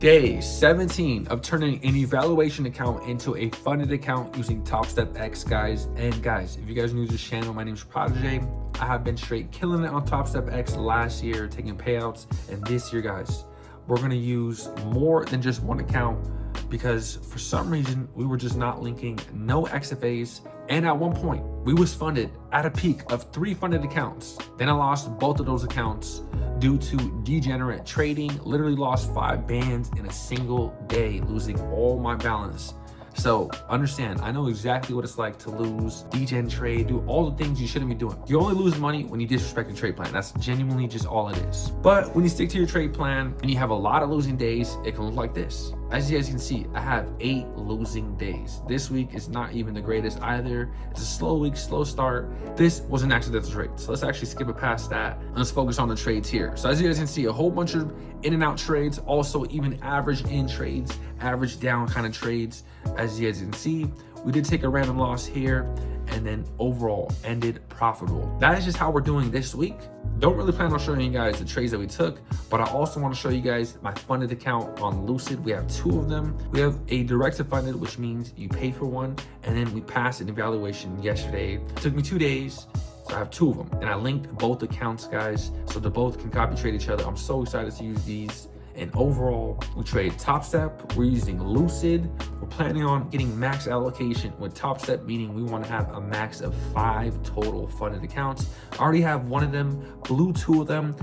Day 17 of turning an evaluation account into a funded account using Topstpex, guys. And guys, if you guys are new to this channel, my name is Prodigy. I have been straight killing it on Topstpex last year, taking payouts. And this year, guys, we're gonna use more than just one account because for some reason, we were just not linking no XFAs. And at one point, we was funded at a peak of 3 funded accounts. Then I lost both of those accounts due to degenerate trading. Literally lost 5 bands in a single day, losing all my balance. So understand, I know exactly what it's like to lose, degen trade, do all the things you shouldn't be doing. You only lose money when you disrespect your trade plan. That's genuinely just all it is. But when you stick to your trade plan and you have a lot of losing days, it can look like this. As you guys can see, I have 8 losing days. This week is not even the greatest either. It's a slow week, slow start. This was an accidental trade. So let's actually skip it past that. And let's focus on the trades here. So as you guys can see, a whole bunch of in and out trades, also even average in trades, average down kind of trades. As you guys can see, we did take a random loss here and then overall ended profitable. That is just how we're doing this week. Don't really plan on showing you guys the trades that we took, but I also want to show you guys my funded account on Lucid. We have 2 of them. We have a direct funded, which means you pay for one, and then we passed an evaluation yesterday. It took me 2 days. So I have 2 of them, and I linked both accounts, guys, so they both can copy trade each other. I'm so excited to use these. And overall, we trade Topstep. We're using Lucid. We're planning on getting max allocation with Topstep, meaning we want to have a max of 5 total funded accounts. I already have 1 of them, blew 2 of them,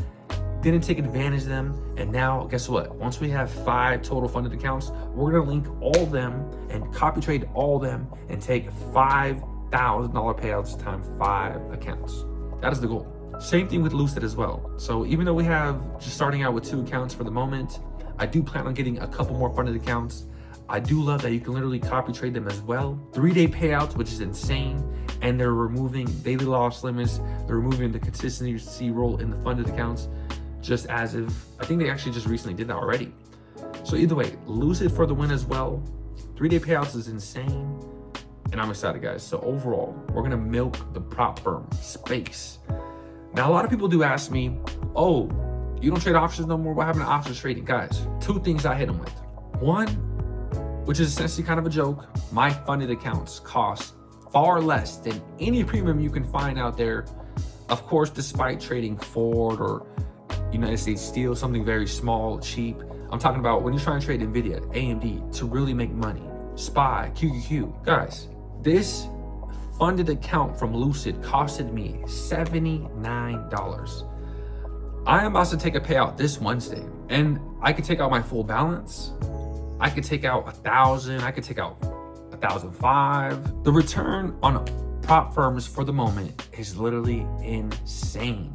didn't take advantage of them. And now guess what? Once we have 5 total funded accounts, we're gonna link all of them and copy trade all of them and take $5,000 payouts times 5 accounts. That is the goal. Same thing with Lucid as well. So even though we have just starting out with 2 accounts for the moment, I do plan on getting a couple more funded accounts. I do love that you can literally copy trade them as well. 3-day payouts, which is insane. And they're removing daily loss limits. They're removing the consistency rule in the funded accounts, just as if, I think they actually just recently did that already. So either way, Lucid for the win as well. 3-day payouts is insane. And I'm excited, guys. So overall, we're gonna milk the prop firm space. Now, a lot of people do ask me, oh, you don't trade options no more? What happened to options trading? Guys, 2 things I hit them with. 1, which is essentially kind of a joke, my funded accounts cost far less than any premium you can find out there. Of course, despite trading Ford or United States Steel, something very small, cheap. I'm talking about when you're trying to trade NVIDIA, AMD, to really make money. SPY, QQQ. Guys, this funded account from Lucid costed me $79. I am about to take a payout this Wednesday, and I could take out my full balance. I could take out 1,000. I could take out 1,005. The return on prop firms for the moment is literally insane.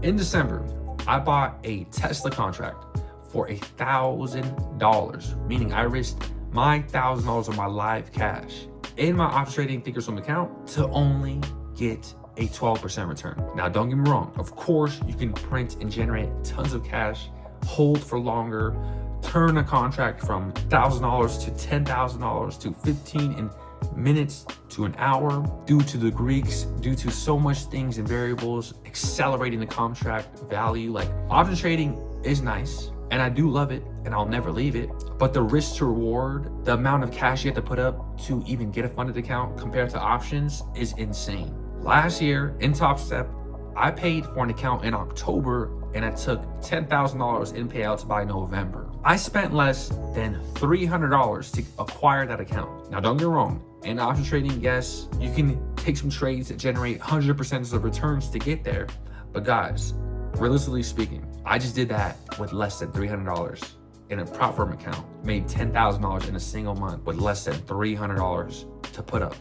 In December, I bought a Tesla contract for $1,000, meaning I risked my $1,000 of my live cash in my option trading Thinkorswim account to only get a 12% return. Now, don't get me wrong. Of course, you can print and generate tons of cash, hold for longer, turn a contract from $1,000 to $10,000 to 15 in minutes to an hour due to the Greeks, due to so much things and variables accelerating the contract value. Like, option trading is nice, and I do love it, and I'll never leave it. But the risk to reward, the amount of cash you have to put up to even get a funded account compared to options is insane. Last year in Topstep, I paid for an account in October and I took $10,000 in payouts by November. I spent less than $300 to acquire that account. Now, don't get me wrong. In option trading, yes, you can take some trades that generate 100% of returns to get there. But guys, realistically speaking, I just did that with less than $300 in a prop firm account, made $10,000 in a single month with less than $300 to put up.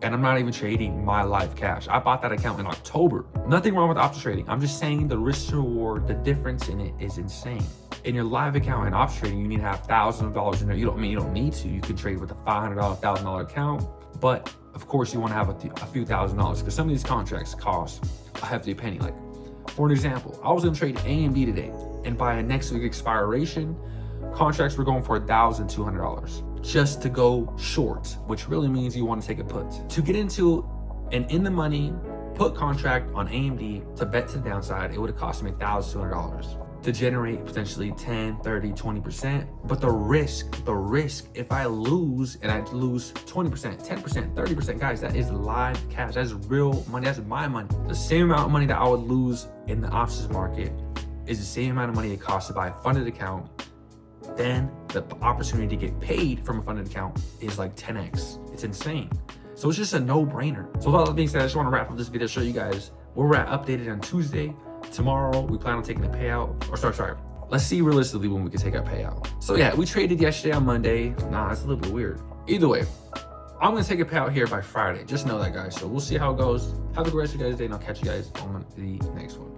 And I'm not even trading my live cash. I bought that account in October. Nothing wrong with option trading. I'm just saying the risk to reward, the difference in it is insane. In your live account in option trading, you need to have thousands of dollars in there. You don't need to. You can trade with a $500, $1,000 account. But of course, you want to have a few $1,000s because some of these contracts cost a hefty penny. Like, for an example, I was gonna trade AMD today, and by a next week expiration, contracts were going for $1,200 just to go short, which really means you want to take a put. To get into an in the money put contract on AMD to bet to the downside, it would have cost me $1,200. to generate potentially 10, 30, 20%. But the risk, if I lose and I lose 20%, 10%, 30%, guys, that is live cash. That's real money. That's my money. The same amount of money that I would lose in the options market is the same amount of money it costs to buy a funded account. Then the opportunity to get paid from a funded account is like 10x. It's insane. So it's just a no-brainer. So with all that being said, I just want to wrap up this video, show you guys where we're at, updated on Tuesday. Tomorrow, we plan on taking a payout, or sorry. Let's see realistically when we can take our payout. So yeah, we traded yesterday on Monday. Nah, that's a little bit weird. Either way, I'm gonna take a payout here by Friday. Just know that, guys. So we'll see how it goes. Have a great rest of you guys' day, and I'll catch you guys on the next one.